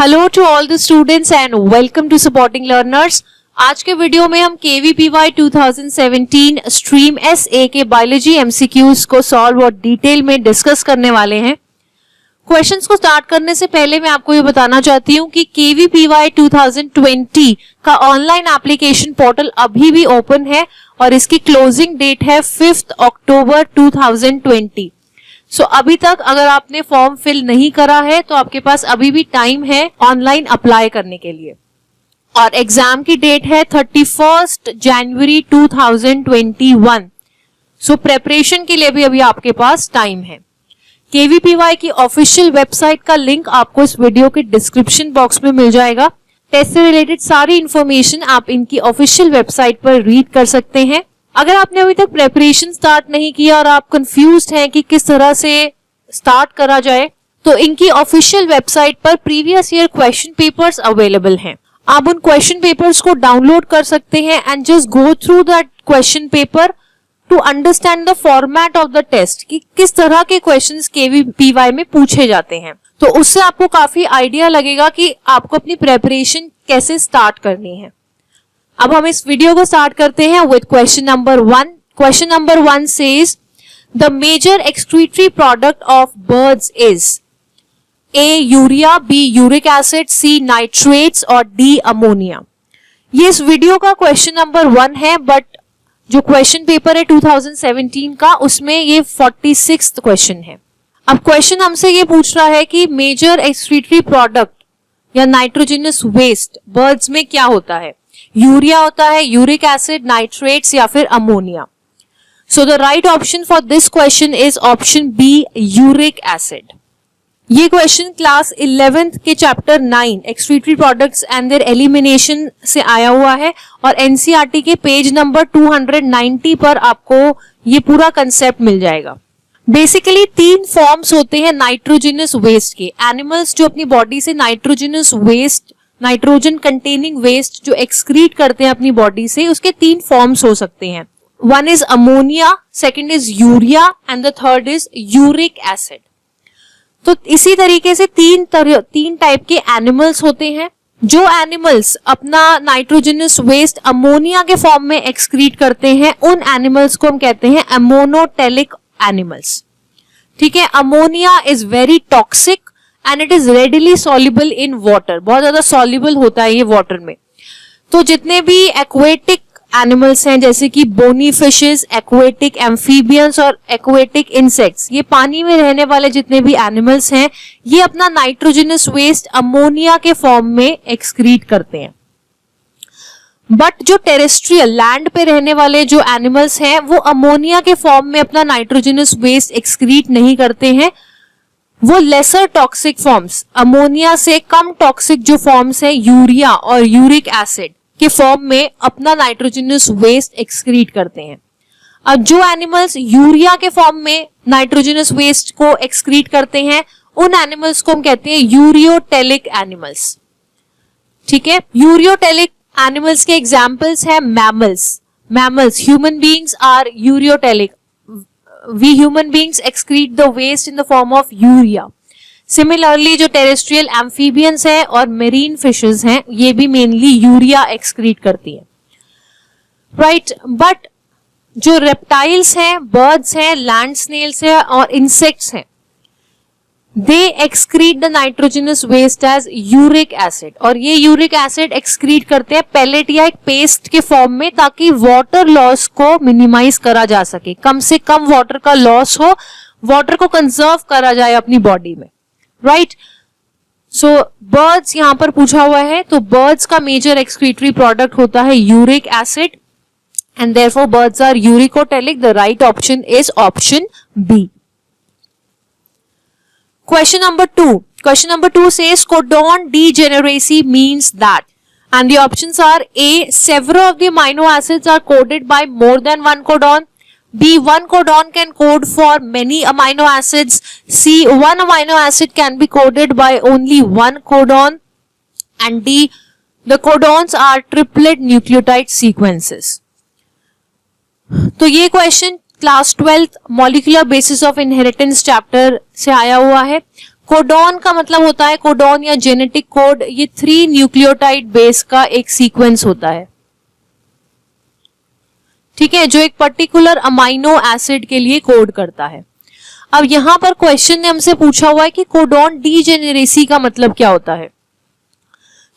Hello to all the students and welcome to supporting learners. आज के video में हम KVPY 2017 स्ट्रीम SA के बायोलॉजी MCQs को सॉल्व और डिटेल में डिस्कस करने वाले हैं। क्वेश्चंस को स्टार्ट करने से पहले मैं आपको ये बताना चाहती हूँ कि KVPY 2020 का ऑनलाइन एप्लीकेशन पोर्टल अभी भी ओपन है और इसकी क्लोजिंग डेट है 5 अक्टूबर 2020। सो अभी तक अगर आपने फॉर्म फिल नहीं करा है तो आपके पास अभी भी टाइम है ऑनलाइन अप्लाई करने के लिए। और एग्जाम की डेट है 31 जनवरी 2021। सो प्रेपरेशन के लिए भी अभी आपके पास टाइम है। KVPY की ऑफिशियल वेबसाइट का लिंक आपको इस वीडियो के डिस्क्रिप्शन बॉक्स में मिल जाएगा। टेस्ट से रिलेटेड सारी इंफॉर्मेशन आप इनकी ऑफिशियल वेबसाइट पर रीड कर सकते हैं। अगर आपने अभी तक प्रेपरेशन स्टार्ट नहीं किया और आप कंफ्यूज्ड हैं कि किस तरह से स्टार्ट करा जाए, तो इनकी ऑफिशियल वेबसाइट पर previous year question papers available हैं। आप उन क्वेश्चन पेपर्स को डाउनलोड कर सकते हैं and just go through that question paper to understand the format of the test कि किस तरह के क्वेश्चंस KVPY में पूछे जाते हैं। तो उससे आपको काफी आइडिया लगेगा कि आपको अपनी प्रेपरेशन कैसे स्टार्ट करनी है। अब हम इस वीडियो को स्टार्ट करते हैं with question number 1। Question number 1 says the major excretory product of birds is A urea, B uric acid, C nitrates और D अमोनिया। ये इस वीडियो का क्वेश्चन नंबर 1 है, बट जो क्वेश्चन पेपर है 2017 का उसमें ये 46th क्वेश्चन है। अब क्वेश्चन हमसे ये पूछ रहा है कि मेजर एक्सक्रीटरी प्रोडक्ट या नाइट्रोजनस वेस्ट बर्ड्स में क्या होता है। यूरिया होता है, यूरिक एसिड, नाइट्रेट्स या फिर ammonia. So the right option for this question is option B uric acid. ये क्वेश्चन क्लास 11th के chapter 9 excretory products and their elimination से आया हुआ है और NCERT के पेज नंबर 290 पर आपको ये पूरा कंसेप्ट मिल जाएगा। बेसिकली 3 फॉर्म्स होते हैं नाइट्रोजनस वेस्ट के। एनिमल्स जो अपनी बॉडी से nitrogenous waste, nitrogen containing waste जो एक्सक्रीट करते हैं अपनी बॉडी से, उसके 3 फॉर्म्स हो सकते हैं। One is ammonia, second is urea and the third is uric acid. तो इसी तरीके से तीन टाइप के एनिमल्स होते हैं। जो एनिमल्स अपना नाइट्रोजनस वेस्ट अमोनिया के फॉर्म में एक्सक्रीट करते हैं उन एनिमल्स को हम कहते हैं अमोनोटेलिक एनिमल्स। ठीक है, ammonia is very toxic and it is readily soluble in water. बहुत ज्यादा सॉल्युबल होता है ये वाटर में। तो जितने भी एक्वेटिक एनिमल्स हैं जैसे कि बोनी फिशेस, एक्वेटिक एम्फीबियंस और एक्वेटिक इंसेक्ट्स, ये पानी में रहने वाले जितने भी एनिमल्स हैं ये अपना नाइट्रोजनस वेस्ट अमोनिया के फॉर्म में एक्सक्रीट करते हैं। बट जो टेरेस्ट्रियल लैंड पे रहने वाले जो एनिमल्स हैं वो अमोनिया के फॉर्म में अपना नाइट्रोजनस वेस्ट एक्सक्रीट नहीं करते हैं। वो लेसर टॉक्सिक फॉर्म्स, अमोनिया से कम टॉक्सिक जो फॉर्म्स हैं यूरिया और यूरिक एसिड के फॉर्म में अपना नाइट्रोजनस वेस्ट एक्सक्रीट करते हैं। अब जो एनिमल्स यूरिया के फॉर्म में नाइट्रोजनस वेस्ट को एक्सक्रीट करते हैं उन एनिमल्स को हम कहते हैं यूरियोटेलिक एनिमल्स। ठीक है, यूरियोटेलिक एनिमल्स के एग्जाम्पल्स हैं mammals, human beings are ureotelic. We human beings excrete the waste in the form of urea. Similarly, जो टेरेस्ट्रियल एम्फीबियंस हैं और मेरीन फिशेस हैं ये भी मेनली यूरिया एक्सक्रीट करती है। राइट, बट जो रेप्टाइल्स हैं, बर्ड्स हैं, लैंड स्नेल्स हैं और इंसेक्ट्स हैं, they excrete the nitrogenous waste as uric acid. और ये यूरिक एसिड एक्सक्रीट करते हैं पेलेट या एक पेस्ट के फॉर्म में ताकि वाटर लॉस को मिनिमाइज करा जा सके, कम से कम वाटर का लॉस हो, वाटर को कंजर्व करा जाए अपनी बॉडी में। राइट, सो बर्ड्स यहां पर पूछा हुआ है तो बर्ड्स का मेजर एक्सक्रीटरी प्रोडक्ट होता है uric acid and therefore birds are uricotelic. The right option is option B. Question number 2. Question number 2 says codon degeneracy means that, and the options are A, several of the amino acids are coded by more than one codon, B, one codon can code for many amino acids, C, one amino acid can be coded by only one codon, and D, the codons are triplet nucleotide sequences. तो ये question class 12th molecular basis of inheritance chapter से आया हुआ है। Codon का मतलब होता है, कोडॉन या जेनेटिक कोड, ये 3 न्यूक्लियोटाइड बेस का एक सीक्वेंस होता है, ठीक है, जो एक पर्टिकुलर अमाइनो एसिड के लिए कोड करता है। अब यहां पर क्वेश्चन ने हमसे पूछा हुआ है कि कोडॉन डीजेनेरेसी का मतलब क्या होता है।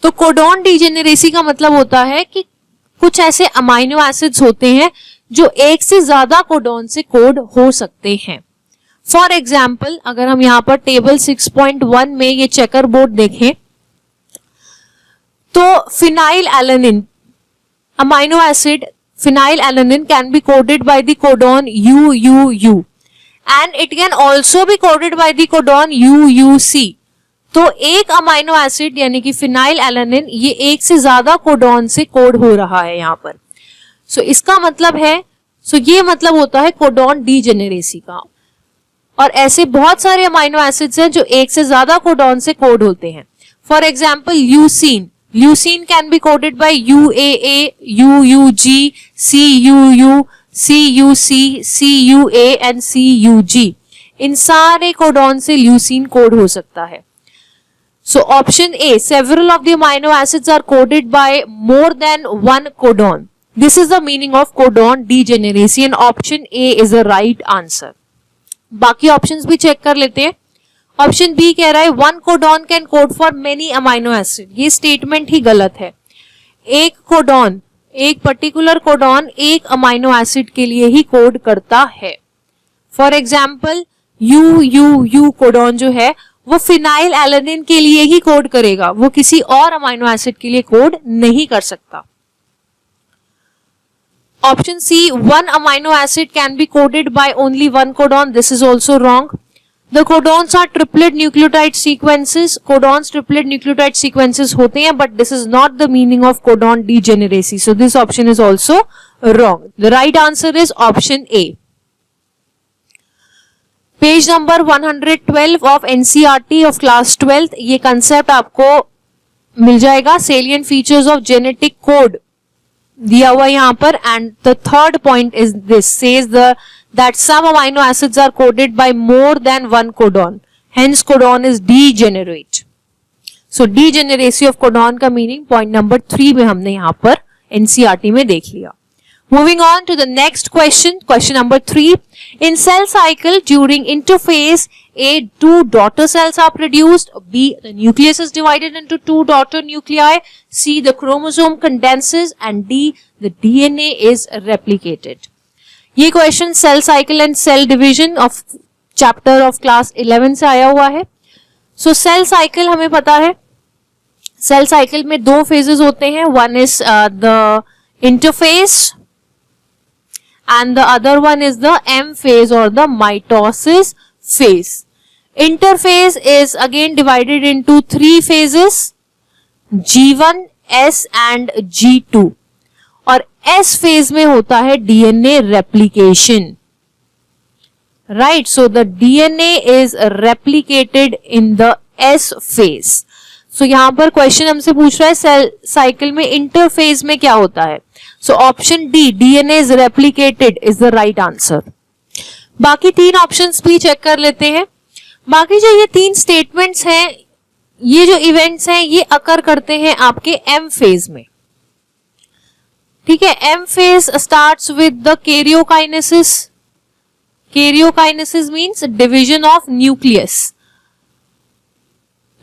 तो कोडॉन डीजेनेरेसी का मतलब होता है कि कुछ ऐसे अमाइनो एसिड्स होते हैं जो एक से ज्यादा कोडॉन से कोड हो सकते हैं। फॉर एग्जाम्पल, अगर हम यहाँ पर टेबल 6.1 में ये चेकर बोर्ड देखें तो phenyl alanine amino acid phenyl alanine can be coded by the codon UUU and it can also be coded by the codon UUC। तो एक अमाइनो एसिड यानी कि फिनाइल एलानिन ये एक से ज्यादा कोडॉन से कोड हो रहा है यहाँ पर। सो इसका मतलब है, ये मतलब होता है कोडॉन डीजेनेरेसी का। और ऐसे बहुत सारे अमाइनो एसिड्स हैं जो एक से ज्यादा कोडॉन से कोड होते हैं। For example leucine, leucine can be coded by UAA, UUG, CUU, CUC, CUA and CUG। इन सारे कोडॉन से ल्यूसीन कोड हो सकता है। So option A, several of the amino acids are coded by more than one codon. This is the meaning of codon degeneracy and option A is the right answer. बाकी options भी check कर लेते हैं। Option B कह रहा है one codon can code for many amino acid. ये statement ही गलत है। एक कोडॉन, एक पर्टिकुलर कोडॉन एक अमाइनो एसिड के लिए ही कोड करता है। फॉर एग्जाम्पल UUU कोडॉन जो है वो फिनाइल एलानिन के लिए ही कोड करेगा, वो किसी और अमाइनो एसिड के लिए कोड नहीं कर सकता। Option C, one amino acid can be coded by only one codon. This is also wrong. The codons are triplet nucleotide sequences. Codons triplet nucleotide sequences होते हैं, but this is not the meaning of codon degeneracy. So this option is also wrong. The right answer is option A. Page number 112 of NCERT of class 12th. ये concept आपको मिल जाएगा। Salient features of genetic code दिया हुआ यहाँ पर। And the third point is this, says that some amino acids are coded by more than one codon. Hence codon is degenerate. So degeneracy of codon का meaning point number 3 में हमने यहाँ पर NCERT में देख लिया। Moving on to the next question, question number 3. In cell cycle during interphase, A, 2 daughter cells are produced. B, the nucleus is divided into 2 daughter nuclei. C, the chromosome condenses. And D, the DNA is replicated. ये question cell cycle and cell division of chapter of class 11 से आया हुआ है। सो cell cycle हमें पता है, cell cycle में 2 phases होते हैं। One is the interface and the other one is the M phase और the mitosis phase. Interface is again divided into 3 phases, G1, S and G2। और एस फेज में होता है DNA replication, right. So the DNA is replicated in the S phase. So यहां पर question हमसे पूछ रहा है सेल साइकिल में इंटरफेज में क्या होता है। So option D, DNA is replicated, is the right answer. बाकी 3 ऑप्शंस भी चेक कर लेते हैं। बाकी जो ये 3 स्टेटमेंट्स हैं, ये जो इवेंट्स हैं, ये अकर करते हैं आपके एम फेज में, ठीक है। M phase starts with the karyokinesis. Karyokinesis means division of nucleus.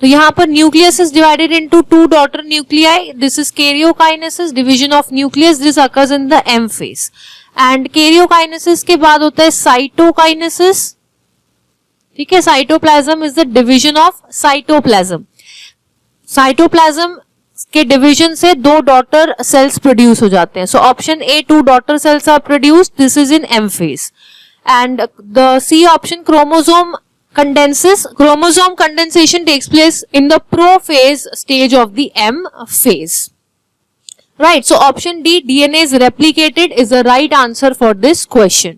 तो यहां पर nucleus is divided into 2 daughter nuclei. This is karyokinesis, division of nucleus. This occurs in the M phase. And karyokinesis के बाद होता है cytokinesis, ठीक है। Cytoplasm is the division of cytoplasm. Cytoplasm के डिवीजन से 2 डॉटर सेल्स प्रोड्यूस हो जाते हैं। So option A, 2 daughter cells are produced, this is in M phase. And the C option, chromosome condenses. Chromosome condensation takes place in the prophase stage of the M phase. Right. So option D, DNA is replicated, is the right answer for this question.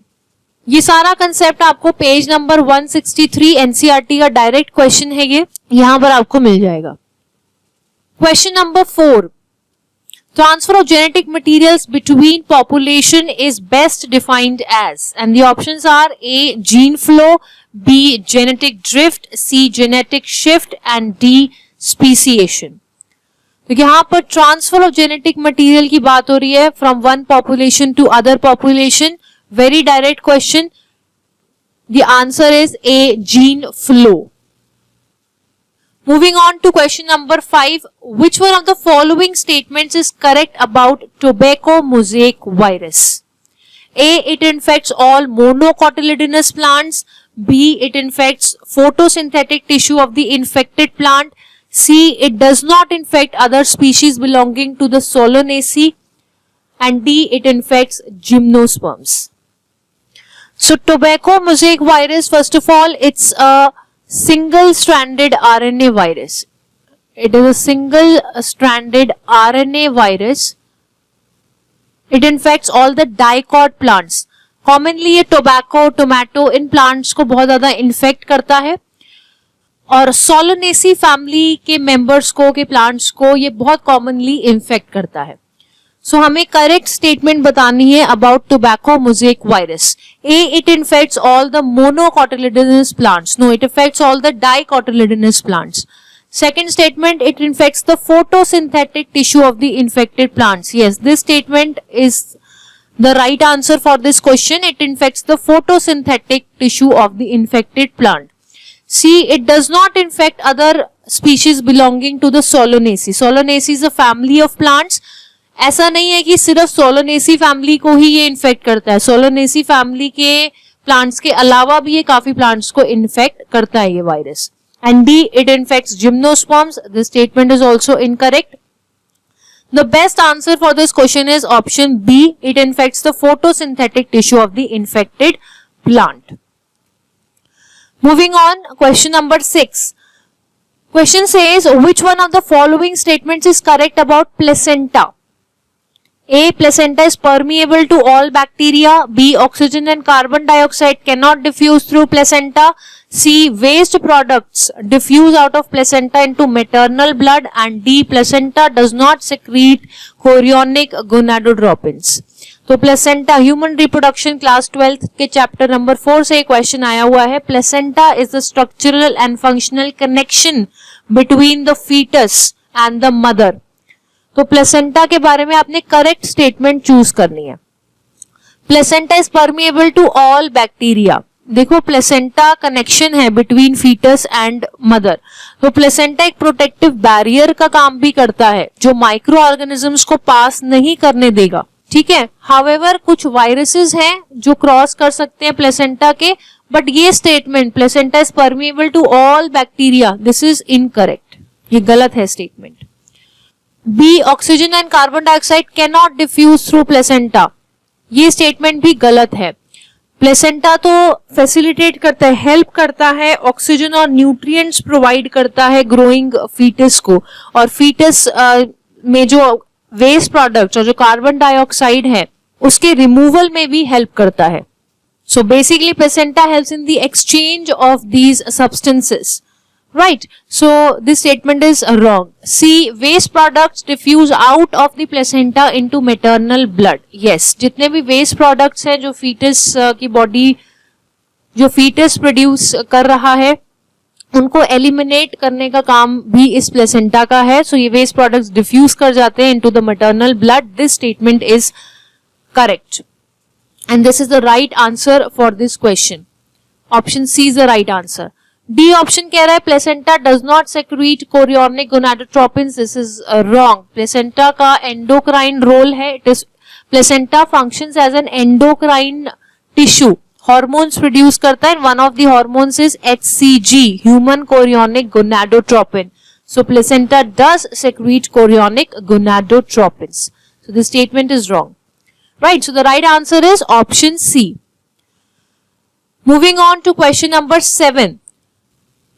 ये सारा concept आपको page number 163 NCERT का direct question है, ये यहां पर आपको मिल जाएगा। Question number 4. Transfer of genetic materials between population is best defined as, and the options are A. gene flow, B. genetic drift, C. genetic shift and D. speciation. तो यहाँ पर ट्रांसफर ऑफ जेनेटिक मटेरियल की बात हो रही है from one population to other population. Very direct question. The answer is A. Gene flow. Moving on to question number 5. Which one of the following statements is correct about tobacco mosaic virus? A. It infects all monocotyledonous plants. B. It infects photosynthetic tissue of the infected plant. C. It does not infect other species belonging to the Solanaceae. And D. It infects gymnosperms. So tobacco mosaic virus, first of all, it's a single-stranded RNA virus. It is a single-stranded RNA virus. It infects all the dicot plants. Commonly ये tobacco, tomato इन plants को बहुत ज़्यादा infect करता है और Solanaceae family के members को, के plants को ये बहुत commonly infect करता है. So हमें correct statement बतानी है about tobacco mosaic virus. A. It infects all the monocotyledonous plants. No, it affects all the dicotyledonous plants. Second statement, it infects the photosynthetic tissue of the infected plants. Yes, this statement is the right answer for this question. It infects the photosynthetic tissue of the infected plant. C. It does not infect other species belonging to the Solanaceae. Solanaceae is a family of plants. ऐसा नहीं है कि सिर्फ सोलोनेसी family को ही ये infect करता है. सोलोनेसी family के प्लांट्स के अलावा भी ये काफी प्लांट्स को इन्फेक्ट करता है ये virus. And D. It infects gymnosperms. This statement is also incorrect. The best answer for this question is option B. It infects the photosynthetic tissue of the infected plant. Moving on, question number 6. Question says, which one of the following statements is correct about placenta? A. Placenta is permeable to all bacteria. B. Oxygen and carbon dioxide cannot diffuse through placenta. C. Waste products diffuse out of placenta into maternal blood. And D. Placenta does not secrete chorionic gonadotropins. तो placenta, human reproduction class 12th के chapter number 4 से question आया हुआ है. Placenta is the structural and functional connection between the foetus and the mother. तो placenta के बारे में आपने करेक्ट स्टेटमेंट चूज करनी है. Placenta is permeable to all bacteria. देखो प्लेसेंटा कनेक्शन है बिटवीन फीटस एंड मदर. तो प्लेसेंटा एक प्रोटेक्टिव बैरियर का काम भी करता है जो माइक्रो ऑर्गेनिजम्स को पास नहीं करने देगा. ठीक है. हाउएवर कुछ वायरसेस हैं जो क्रॉस कर सकते हैं प्लेसेंटा के, बट ये statement placenta is permeable to all bacteria, this is incorrect. ये गलत है statement. B. Oxygen and carbon dioxide can not diffuse through placenta, ये स्टेटमेंट भी गलत है. प्लेसेंटा तो फैसिलिटेट करता है, हेल्प करता है, ऑक्सीजन और न्यूट्रिएंट्स प्रोवाइड करता है ग्रोइंग फीटस को, और फीटस में जो वेस्ट प्रोडक्ट्स और जो कार्बन डाइऑक्साइड है उसके रिमूवल में भी हेल्प करता है. So basically placenta helps in the exchange of these substances. Right, so this statement is wrong. C. Waste products diffuse out of the placenta into maternal blood. Yes, जितने भी waste products हैं जो fetus की body, जो fetus produce कर रहा है, उनको eliminate करने का काम भी इस placenta का है. So ये waste products diffuse कर जाते हैं into the maternal blood. This statement is correct, and this is the right answer for this question. Option C is the right answer. D option कह रहा है placenta does not secrete chorionic gonadotropins. This is wrong. Placenta का endocrine role है. It is placenta functions as an endocrine tissue. Hormones produce करता है. One of the hormones is HCG, human chorionic gonadotropin. So placenta does secrete chorionic gonadotropins. So this statement is wrong. Right, so the right answer is option C. Moving on to question number 7.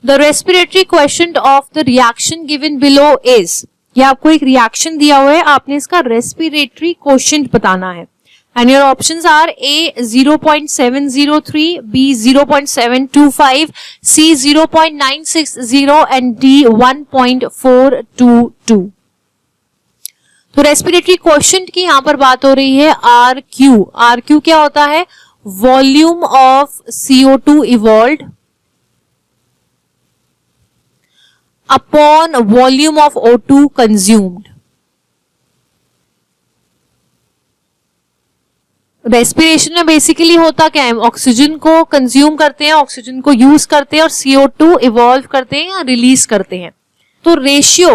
The respiratory quotient of the reaction given below is, ये आपको एक reaction दिया हुआ है, आपने इसका respiratory quotient बताना है. And your options are A 0.703, B 0.725, C 0.960 and D 1.422. तो रेस्पिरेटरी क्वोशिएंट की यहाँ पर बात हो रही है आर क्यू क्या होता है? Volume of CO2 evolved upon volume of O2 consumed. Respiration में बेसिकली होता क्या है? ऑक्सीजन को कंज्यूम करते हैं, ऑक्सीजन को यूज करते हैं और CO2 इवॉल्व करते हैं या रिलीज करते हैं। तो ratio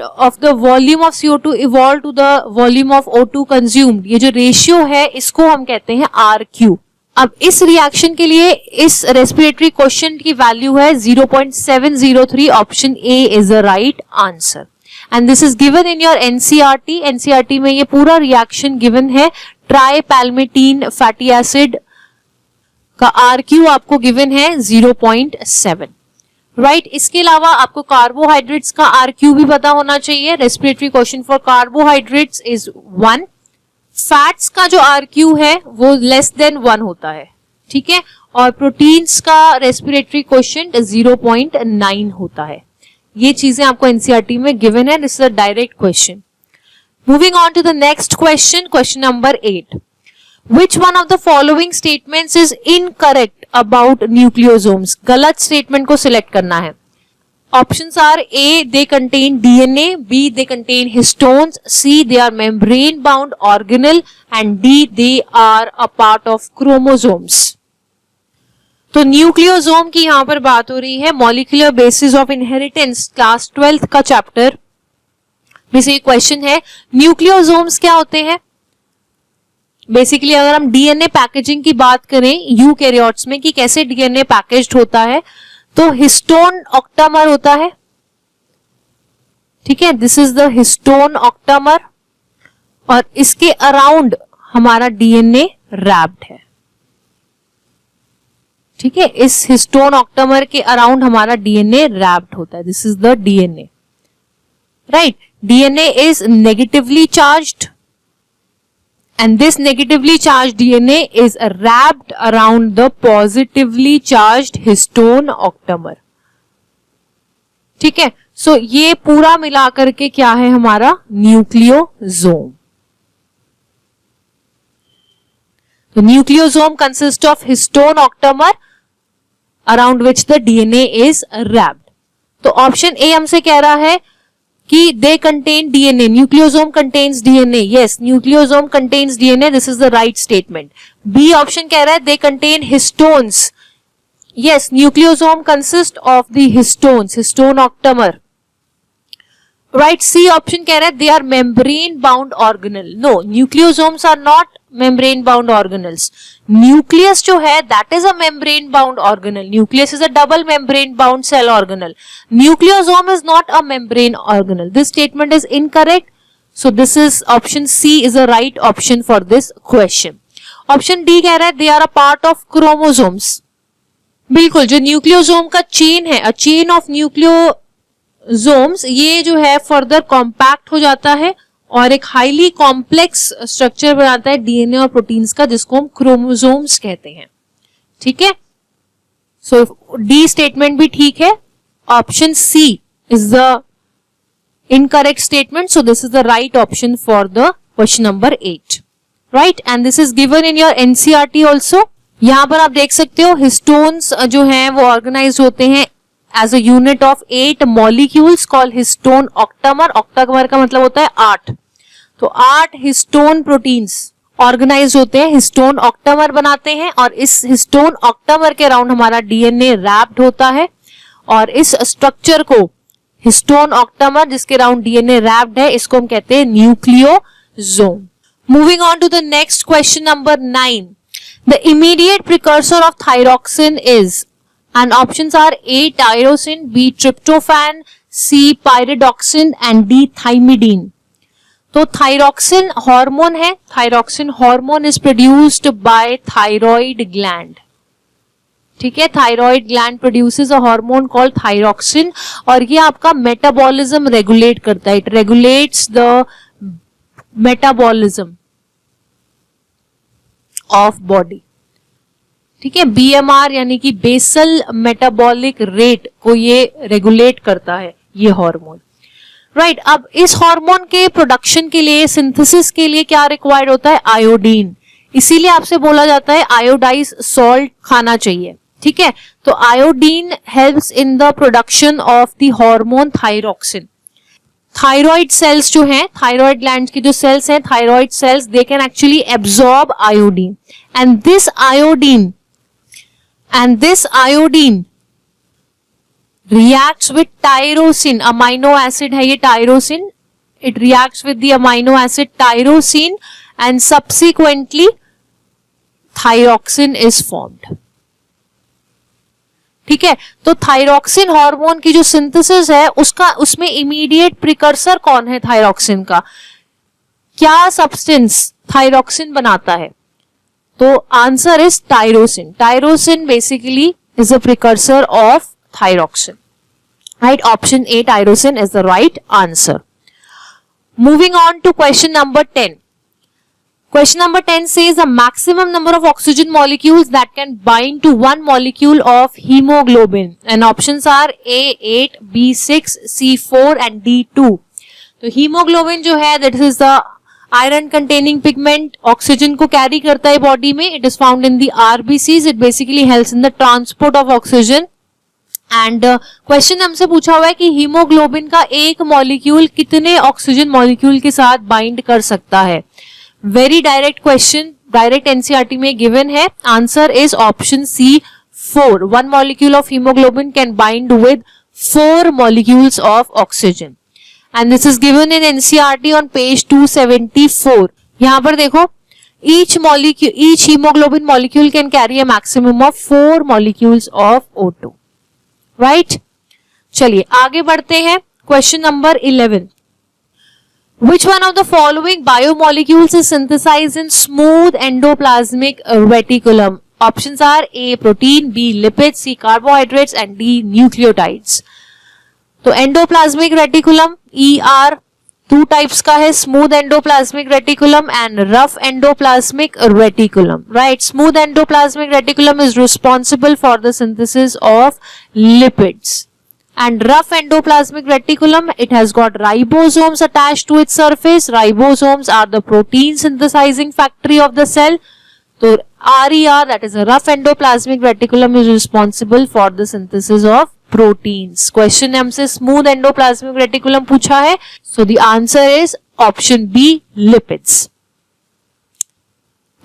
of the volume of CO2 evolve to the volume of O2 consumed, ये जो रेशियो है इसको हम कहते हैं RQ। अब इस रिएक्शन के लिए इस रेस्पिरेटरी क्वोशिएंट की वैल्यू है 0.703। Option A is the right answer and this is given in your NCERT। NCERT में ये पूरा रिएक्शन गिवन है। ट्राइपैल्मिटीन फैटी एसिड का RQ आपको गिवन है 0.7, राइट। इसके अलावा आपको कार्बोहाइड्रेट्स का RQ भी पता होना चाहिए। Respiratory quotient for carbohydrates is 1। Fats का जो RQ है वो लेस देन 1 होता है, ठीक है। और प्रोटीन्स का रेस्पिरेटरी क्वोशिएंट 0.9 होता है। ये चीजें आपको NCERT में गिवन है। This is a direct question. Moving on to the next question, question number 8. Which one of the following statements is incorrect about nucleosomes? गलत statement को select करना है। Options are A, they contain DNA, B, they contain histones, C, they are membrane bound organelle and D, they are a part of chromosomes. तो nucleosome की यहां पर बात हो रही है। Molecular basis of inheritance class 12th का chapter में से क्वेश्चन है। न्यूक्लियोसोम्स क्या होते हैं? बेसिकली अगर हम DNA पैकेजिंग की बात करें यूकैरियोट्स में कि कैसे DNA पैकेज्ड होता है, तो हिस्टोन ऑक्टामर होता है, ठीक है। This is the histone octamer और इसके अराउंड हमारा DNA रैप्ड है, ठीक है। इस हिस्टोन ऑक्टामर के अराउंड हमारा DNA रैप्ड होता है। This is the DNA, right. DNA is negatively charged and this negatively charged DNA is wrapped around the positively charged histone octamer, ठीक है। सो ये पूरा मिलाकर के क्या है हमारा न्यूक्लियोसोम। तो nucleosome consist of histone octamer around which the DNA is wrapped। तो ऑप्शन ए हमसे कह रहा है कि they contain DNA, nucleosome contains DNA, yes, nucleosome contains DNA, this is the right statement. B option कह रहा है they contain histones, yes, nucleosome consist of the histones, histone octamer, right. C option कह रहा है they are membrane bound organelle, no, nucleosomes are not membrane bound organelles. Nucleus जो है that is a membrane bound organelle. Nucleus is a double membrane bound cell organelle. Nucleosome is not a membrane organelle. This statement is incorrect. So this is option C is the right option for this question. Option D कह रहा है they are a part of chromosomes. बिल्कुल, जो nucleosome का chain है, a chain of nucleosomes, ये जो है फर्दर कॉम्पैक्ट हो जाता है और एक हाईली कॉम्प्लेक्स स्ट्रक्चर बनाता है DNA और प्रोटीन्स का, जिसको हम क्रोमोसोम्स कहते हैं, ठीक है। सो डी स्टेटमेंट भी ठीक है। Option C is the incorrect statement, so this is the right option for the question number 8, right. And this is given in your NCERT also. यहां पर आप देख सकते हो हिस्टोन्स जो हैं वो ऑर्गेनाइज होते हैं as a unit of 8 molecules called histone octamer. Octamer का मतलब होता है 8। तो 8 हिस्टोन प्रोटीन्स ऑर्गेनाइज होते हैं, हिस्टोन ऑक्टामर बनाते हैं और इस हिस्टोन ऑक्टामर के अराउंड हमारा DNA रैप्ड होता है और इस स्ट्रक्चर को हिस्टोन ऑक्टामर जिसके अराउंड DNA रैप्ड है इसको हम कहते हैं nucleosome. Moving on to the next question number 9. The immediate precursor of thyroxine is, and options are A tyrosine, B tryptophan, C pyridoxine and D thymidine. तो thyroxine hormone है। Thyroxine hormone is produced by thyroid gland, ठीक है। Thyroid gland produces a hormone called thyroxine और ये आपका metabolism regulate करता है। It regulates the metabolism of body, ठीक है। BMR यानी कि बेसल मेटाबॉलिक रेट को ये रेगुलेट करता है ये हार्मोन, राइट। अब इस हार्मोन के प्रोडक्शन के लिए, सिंथेसिस के लिए क्या रिक्वायर्ड होता है? आयोडीन। इसीलिए आपसे बोला जाता है आयोडाइज सॉल्ट खाना चाहिए, ठीक है। तो iodine helps in the production of the hormone thyroxine. Thyroid cells जो हैं, थायराइड ग्लैंड की जो सेल्स हैं, thyroid cells, they can actually absorb iodine, and this iodine reacts with tyrosine, amino acid है ये tyrosine, it reacts with the amino acid tyrosine and subsequently thyroxine is formed, ठीक है। तो thyroxine hormone की जो synthesis है उसमें immediate precursor कौन है थायरॉक्सिन का? क्या सब्सटेंस थायरॉक्सिन बनाता है? तो answer is tyrosine. Tyrosine basically is a precursor of thyroxine, right? Option A, tyrosine, is the right answer. Moving on to question number 10. Question number 10 says the maximum number of oxygen molecules that can bind to one molecule of hemoglobin, and options are A 8, B 6, C 4 and D 2. तो hemoglobin जो है, that is the iron containing pigment, oxygen को carry करता है body में. It is found in the RBCs. It basically helps in the transport of oxygen. And question हमसे पूछा हुआ है कि हीमोग्लोबिन का एक मॉलिक्यूल कितने ऑक्सीजन मॉलिक्यूल के साथ बाइंड कर सकता है? Very direct question, direct NCERT में गिवन है। Answer is option C 4. One molecule of haemoglobin can bind with 4 molecules of oxygen, and this is given in NCERT on page 274. यहां पर देखो, each hemoglobin molecule can carry a maximum of 4 molecules of O2. Right चलिए आगे बढ़ते हैं। Question number 11. Which one of the following biomolecules is synthesized in smooth endoplasmic reticulum? Options are A protein, B lipids, C carbohydrates and D nucleotides. तो endoplasmic reticulum ER 2 types का है, smooth endoplasmic reticulum and rough endoplasmic reticulum, right? Smooth endoplasmic reticulum is responsible for the synthesis of lipids, and rough endoplasmic reticulum, it has got ribosomes attached to its surface. Ribosomes are the protein synthesizing factory of the cell. So RER, that is a rough endoplasmic reticulum, is responsible for the synthesis of proteins. Question ने हमसे smooth endoplasmic reticulum पूछा है, so the answer is option B lipids.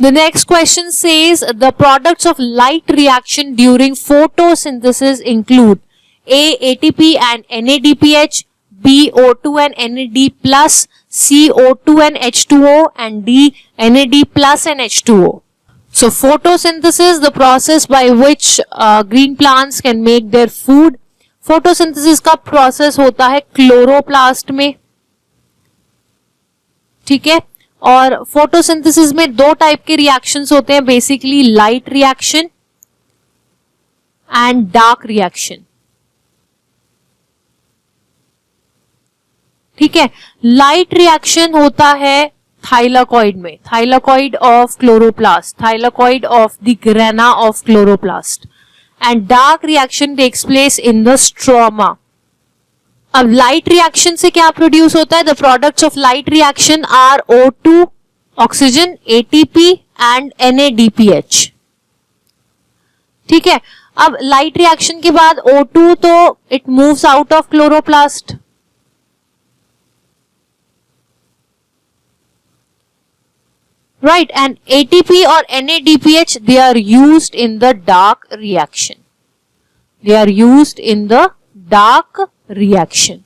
The next question says the products of light reaction during photosynthesis include A ATP and NADPH, B O2 and NAD+, C O2 and H2O and D NAD+ and H2O. So photosynthesis, the process by which green plants can make their food. Photosynthesis का process होता है chloroplast में, ठीक है। और photosynthesis में 2 type के reactions होते हैं, basically light reaction and dark reaction, ठीक है। लाइट रिएक्शन होता है थाइलाकॉइड में, thylakoid of chloroplast, thylakoid of the grana of chloroplast, and dark reaction takes place in the stroma. अब लाइट रिएक्शन से क्या प्रोड्यूस होता है? The products of light reaction are O2 oxygen, ATP and NADPH, ठीक है। अब light reaction के बाद O2 तो it moves out of chloroplast, right, and ATP or NADPH, they are used in the dark reaction, they are used in the dark reaction,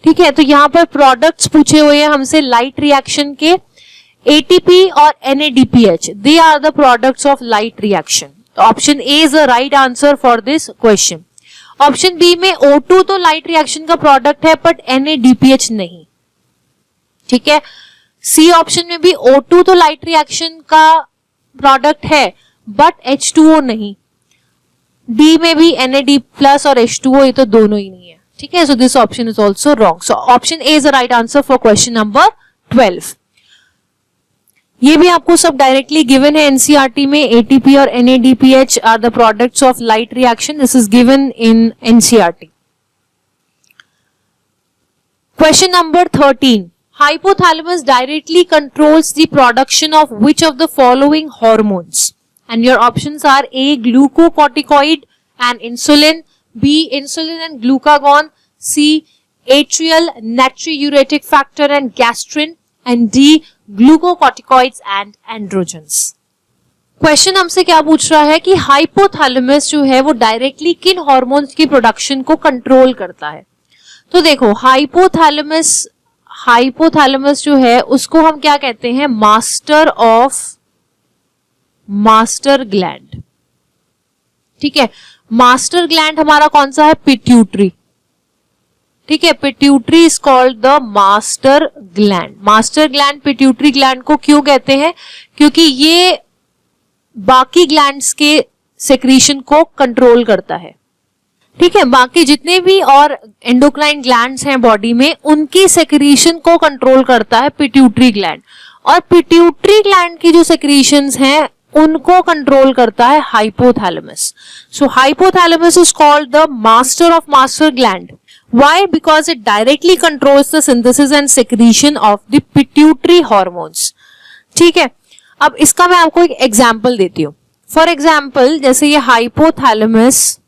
ठीक है। तो यहां पर प्रोडक्ट्स पूछे हुए हैं हमसे लाइट रिएक्शन के, ATP और NADPH, they are the products of light reaction. Option A is the right answer for this question. Option B में O2 तो लाइट रिएक्शन का प्रोडक्ट है बट NADPH नहीं, ठीक है। सी ऑप्शन में भी O2 तो लाइट रिएक्शन का प्रोडक्ट है बट H2O नहीं, डी में भी NAD+ और H2O, ये तो दोनों ही नहीं है, ठीक है। So this option is also wrong. So option A is the right answer for question number 12. ये भी आपको सब डायरेक्टली गिवन है एनसीईआरटी में. एटीपी और NADPH are the products of light reaction. This is given in NCERT. Question number 13. Hypothalamus directly controls the production of which of the following hormones? And your options are A. Glucocorticoid and insulin, B. Insulin and glucagon, C. Atrial natriuretic factor and gastrin, and D. Glucocorticoids and androgens. Question हमसे क्या पूछ रहा है कि hypothalamus जो है वो directly किन हार्मोन्स की प्रोडक्शन को कंट्रोल करता है. तो देखो हाइपोथैलेमस जो है उसको हम क्या कहते हैं, मास्टर ग्लैंड. ठीक है, मास्टर ग्लैंड हमारा कौन सा है, पिट्यूटरी. ठीक है, pituitary is called the master gland. Master gland pituitary gland को क्यों कहते हैं, क्योंकि ये बाकी ग्लैंड्स के सेक्रीशन को कंट्रोल करता है. ठीक है, बाकी जितने भी और एंडोक्राइन ग्लैंड्स हैं बॉडी में उनकी सेक्रीशन को कंट्रोल करता है पिट्यूटरी ग्लैंड, और पिट्यूटरी ग्लैंड की जो सेक्रीशंस हैं उनको कंट्रोल करता है hypothalamus. So hypothalamus is called the master of master gland. Why? Because it directly controls the synthesis and secretion of the pituitary hormones. ठीक है, अब इसका मैं आपको एक एग्जाम्पल देती हूँ. फॉर एग्जाम्पल जैसे ये हाइपोथैलेमस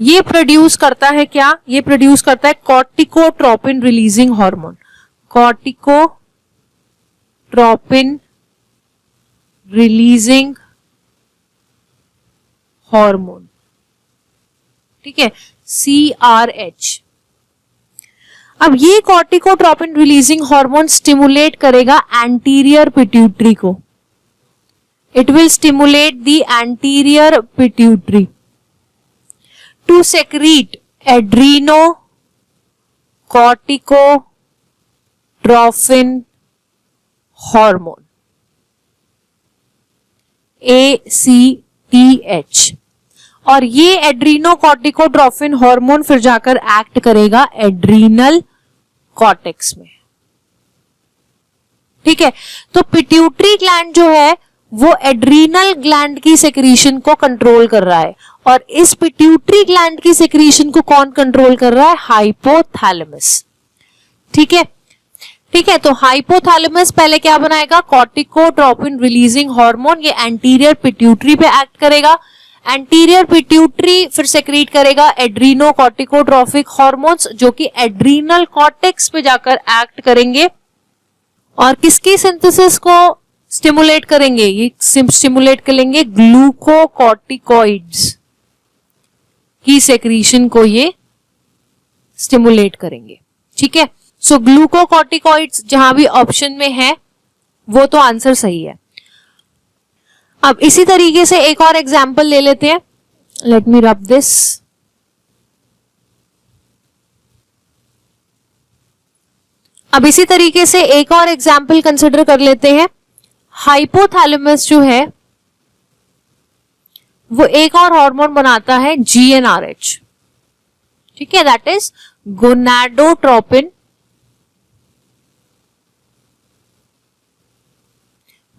ये प्रोड्यूस करता है क्या, ये प्रोड्यूस करता है corticotropin releasing hormone. Corticotropin releasing hormone. ठीक है, CRH. अब ये कॉर्टिकोट्रोपिन रिलीजिंग हार्मोन स्टिमुलेट करेगा एंटीरियर पिट्यूटरी को. It will stimulate the anterior pituitary to secrete adrenocorticotropin hormone ACTH. और ये एड्रीनोकॉर्टिकोट्रोपिन हार्मोन फिर जाकर एक्ट करेगा एड्रीनल कॉर्टेक्स में. ठीक है, तो पिट्यूटरी ग्लैंड जो है वो एड्रीनल ग्लैंड की सेक्रीशन को कंट्रोल कर रहा है, और इस पिट्यूटरी ग्लैंड की सेक्रीशन को कौन कंट्रोल कर रहा है, हाइपोथैलेमस. ठीक है, ठीक है, तो हाइपोथैलेमस पहले क्या बनाएगा, कॉर्टिकोट्रोपिन रिलीजिंग हार्मोन, ये एंटीरियर पिट्यूटरी पे एक्ट करेगा. एंटीरियर पिट्यूटरी फिर सेक्रीट करेगा एड्रीनोकॉर्टिकोट्रोपिक हार्मोन्स जो कि एड्रीनल कॉर्टेक्स पे जाकर एक्ट करेंगे और किसकी सिंथेसिस को स्टिमुलेट करेंगे, ये स्टिमुलेट करेंगे ग्लूकोकॉर्टिकॉइड्स की सेक्रीशन को ये स्टिमुलेट करेंगे. ठीक है, सो ग्लूकोकॉर्टिकॉइड्स जहां भी ऑप्शन में है वो तो आंसर सही है. अब इसी तरीके से एक और एग्जाम्पल ले लेते हैं. Let me rub this. अब इसी तरीके से एक और एग्जाम्पल कंसिडर कर लेते हैं. हाइपोथैलेमस जो है वो एक और हार्मोन बनाता है GnRH. ठीक है, that is gonadotropin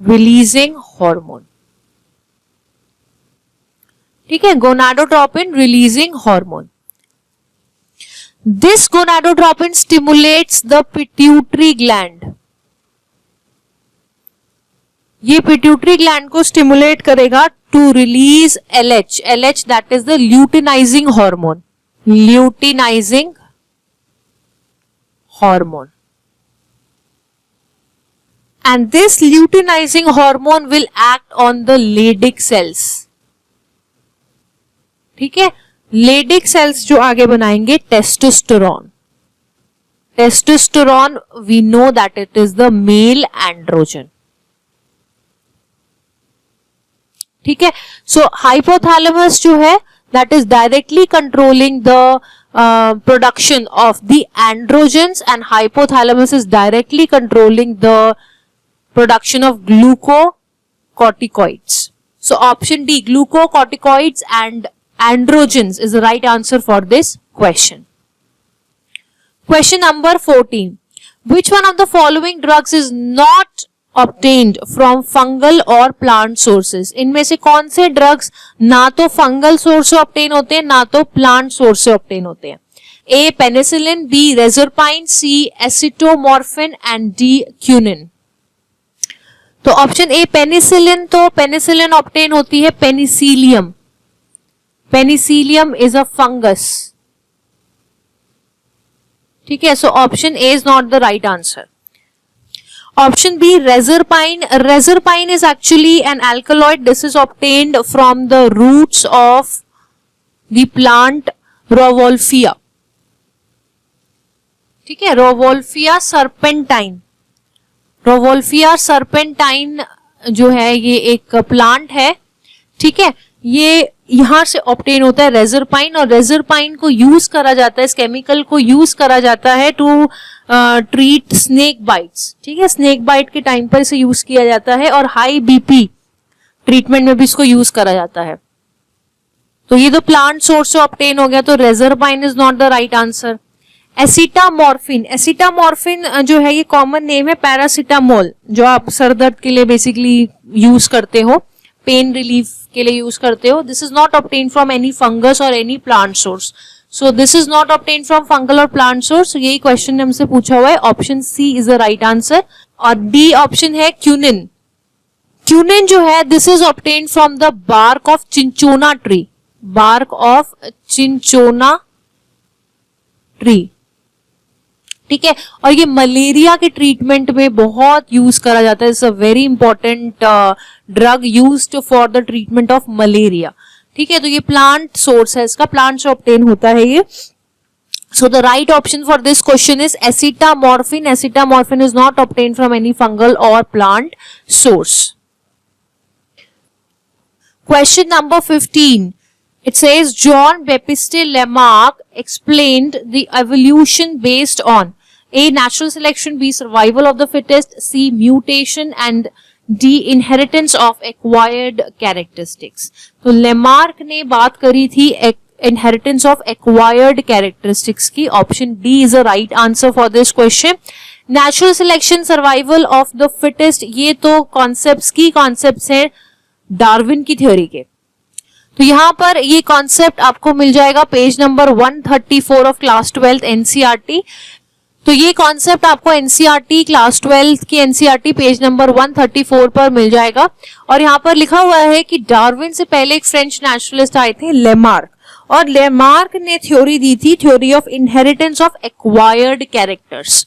releasing hormone. ठीक है, gonadotropin releasing hormone. This gonadotropin stimulates the pituitary gland. ये पिट्यूटरी ग्लैंड को स्टिमुलेट करेगा to release LH. LH that is the luteinizing hormone. Luteinizing hormone. And this luteinizing hormone will act on the Leydig cells. ठीक है, Leydig cells जो आगे बनाएंगे testosterone. Testosterone we know that it is the male androgen. ठीक है, so hypothalamus जो है that is directly controlling the production of the androgens, and hypothalamus is directly controlling the production of glucocorticoids. So option D, glucocorticoids and androgens is the right answer for this question. Question number 14. Which one of the following drugs is not obtained from fungal or plant sources? इनमें से कौन से drugs ना तो fungal source से obtain होते हैं ना तो प्लांट सोर्स से ऑब्टेन होते हैं? A. Penicillin, B. Rezorpine, C. Acetaminophen and D. Quinine. तो ऑप्शन ए पेनिसिलिन, तो पेनिसिलिन ऑब्टेन होती है Penicillium. Penicillium is a fungus. ठीक है, so option A is not the right answer. Option B, Rezorpine. Rezorpine is actually an alkaloid. This is obtained from the roots of the plant Rauwolfia. ठीक है, Rauwolfia serpentine. Rauwolfia serpentine जो है ये एक plant है. ठीक है, ये यहाँ से ऑब्टेन होता है रेजरपाइन, और रेजरपाइन को यूज करा जाता है, इस केमिकल को यूज करा जाता है टू ट्रीट स्नेक बाइट्स. ठीक है, स्नेक बाइट के टाइम पर इसे यूज किया जाता है, और हाई बीपी ट्रीटमेंट में भी इसको यूज करा जाता है. तो ये तो प्लांट सोर्स से ऑब्टेन हो गया, तो reserpine is not the right answer. Acetomorphine. Acetomorphine जो है ये कॉमन नेम है पैरासिटामोल, जो आप सर दर्द के लिए बेसिकली यूज करते हो, पेन रिलीफ के लिए यूज करते हो. This is not obtain from any fungus और any plant source. So this is not obtain from fungal और प्लांट सोर्स. यही क्वेश्चन हमसे पूछा हुआ है. Option C is the right answer. और डी ऑप्शन है क्यूनिन. क्यूनिन जो है this is obtain from the bark of cinchona tree. Bark of cinchona tree. ठीक है, और ये मलेरिया के ट्रीटमेंट में बहुत यूज करा जाता है. It's a very important drug used for the treatment of malaria. ठीक है, तो ये प्लांट सोर्स है, इसका प्लांट से ऑब्टेन होता है ये. So the right option for this question is acetomorphine. Acetomorphine is not obtain from any fungal और plant source. Question number 15. It says John Baptiste Lamarck explained the evolution based on A. Natural selection, B. Survival of the fittest, C. Mutation and D. Inheritance of acquired characteristics. तो Lamarck ने बात करी थी inheritance of acquired characteristics की. Option D is the right answer for this question. Natural selection, survival of the fittest, ये तो concepts हैं Darwin की थ्योरी के. तो यहाँ पर ये कॉन्सेप्ट आपको मिल जाएगा page number 134 of class 12 NCERT. तो ये कॉन्सेप्ट आपको एनसीईआरटी क्लास 12 की एनसीईआरटी पेज नंबर 134 पर मिल जाएगा. और यहाँ पर लिखा हुआ है कि डार्विन से पहले एक फ्रेंच नेचुरलिस्ट आए थे लेमार्क, और लेमार्क ने थ्योरी दी थी, theory of inheritance of acquired characters.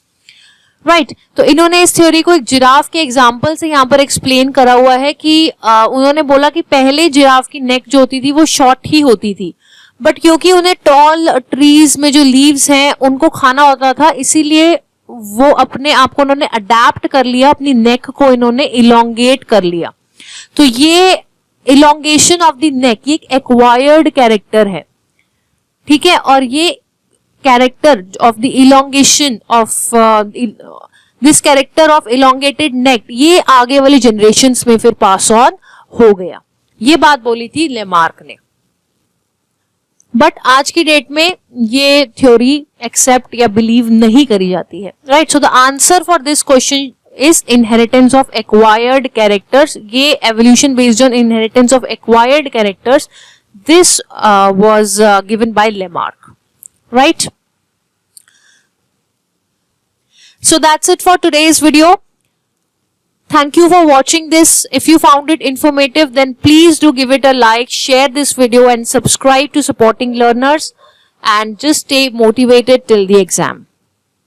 Right, तो इन्होंने इस थ्योरी को एक जिराफ के एग्जाम्पल से यहाँ पर एक्सप्लेन करा हुआ है कि उन्होंने बोला कि पहले जिराफ की नेक जो होती थी वो शॉर्ट ही होती थी, बट क्योंकि उन्हें टॉल ट्रीज में जो लीव्स हैं उनको खाना होता था, इसीलिए वो अपने आप को उन्होंने अडेप्ट कर लिया, अपनी नेक को इन्होंने इलोंगेट कर लिया. तो ये इलोंगेशन ऑफ द नेक ये एक एक्वायर्ड कैरेक्टर है. ठीक है, और ये character of the elongation of this character of elongated neck ये आगे वाली generations में फिर pass on हो गया. ये बात बोली थी लेमार्क ने, बट आज की डेट में ये थ्योरी एक्सेप्ट या बिलीव नहीं करी जाती है. Right, so the answer for this question is inheritance of acquired characters. ये evolution based on inheritance of acquired characters. This was given by Lamarck. Right? So that's it for today's video. Thank you for watching this. If you found it informative, then please do give it a like, share this video and subscribe to Supporting Learners, and just stay motivated till the exam.